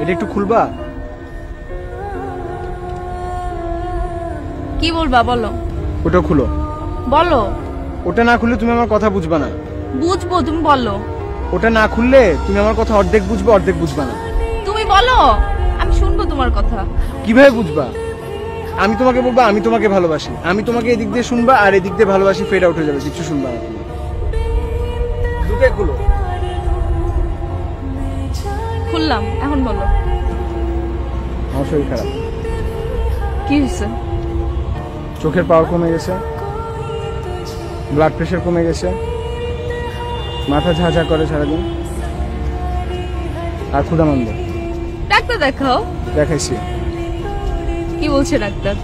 এটা একটু খুলবা? কি বলবা বলো। ওটা খুলো। বলো। ওটা না খুললে তুমি আমার কথা বুঝবা না। বুঝবো, তুমি বলো। ওটা না খুললে তুমি আমার কথা অর্ধেক বুঝবে, অর্ধেক বুঝবা না। তুমি বলো, আমি শুনবো তোমার কথা। কিভাবে বুঝবা? আমি তোমাকে বলবো আমি তোমাকে ভালোবাসি, আমি তোমাকে এদিক দিয়ে শুনবা আর এদিক দিয়ে ভালোবাসি ফেড আউট হয়ে যাবে, কিছু শুনবা না তুমি। দুটোই খুলো। খুললাম, এখন বলো। আমার শরীর খারাপ। কি হয়েছে? চোখের পাওয়ার কমে গেছে, ব্লাড প্রেশার কমে গেছে, মাথা ঝাঁঝা করে সারাদিন, আর ক্ষুধামন্দ। ডাক্তার দেখাও। দেখাইছি। কি বলছে ডাক্তার?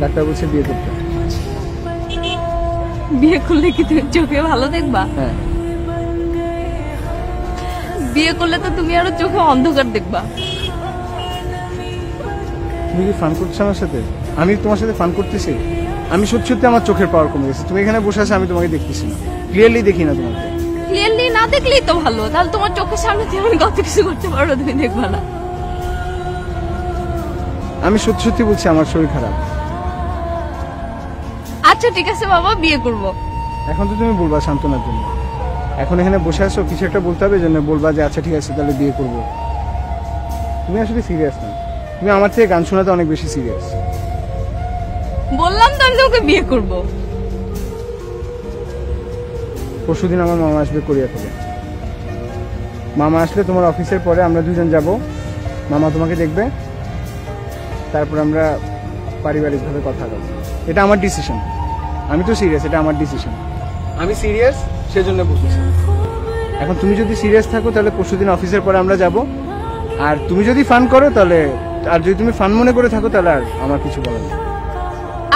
ডাক্তার বলছে বিয়ে করতে। বিয়ে করলে কি তুমি চোখে ভালো দেখবা? হ্যাঁ। বিয়ে করলে তো তুমি আরো চোখে অন্ধকার দেখবা। তুমি কি ফান করছো আমার সাথে? আমি তোমার সাথে ফান করতেছি? আমি সত্যি সত্যি আমার চোখের পাওয়ার কমে গেছে। তুমি এখানে বসে আছো, আমি তোমাকে দেখতেছি না, ক্লিয়ারলি দেখি না তোমাকে। ক্লিয়ারলি না দেখলেই তো ভালো, তাহলে তোমার চোখের সামনে দিয়ে আমি কত কিছু করতে পারো, তুমি দেখবা না। আমি সত্যি সত্যি বলছি আমার শরীর খারাপ। আচ্ছা ঠিক আছে বাবা, বিয়ে করব। এখন তো তুমি বলবা সান্ত্বনার জন্য, এখন এখানে বসে আছো, কিছু একটা বলতে হবে জন্য বলবা যে আচ্ছা ঠিক আছে তাহলে বিয়ে করবো। তুমি আসলে সিরিয়াস না, তুমি আমার থেকে গান শোনাতে অনেক বেশি সিরিয়াস। বললাম তো আমি তোমাকে বিয়ে করব। পরশুদিন আমার মামা আসবে কোরিয়া থেকে। মামা আসলে তোমার অফিসের পরে আমরা দুজন যাব, মামা তোমাকে দেখবে, তারপর আমরা পারিবারিকভাবে কথা বলবো। এটা আমার ডিসিশন, আমি তো সিরিয়াস, এটা আমার ডিসিশন। আমি সিরিয়াস সেজন্য বলতেছি। এখন তুমি যদি সিরিয়াস থাকো তাহলে পরশুদিন অফিসের পরে আমরা যাব, আর তুমি যদি ফান করো তাহলে, আর যদি তুমি ফান মনে করে থাকো তাহলে আর আমার কিছু বলার নেই।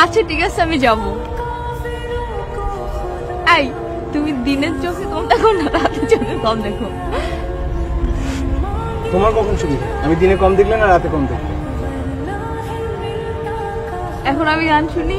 আচ্ছা ঠিক আছে আমি যাব। এই তুমি দিনের চোখে কম দেখো না রাতের চোখে কম দেখো? তোমার কখন সুবিধা? আমি দিনে কম দেখলে না রাতে কম দেখলে? এখন আমি গান শুনি।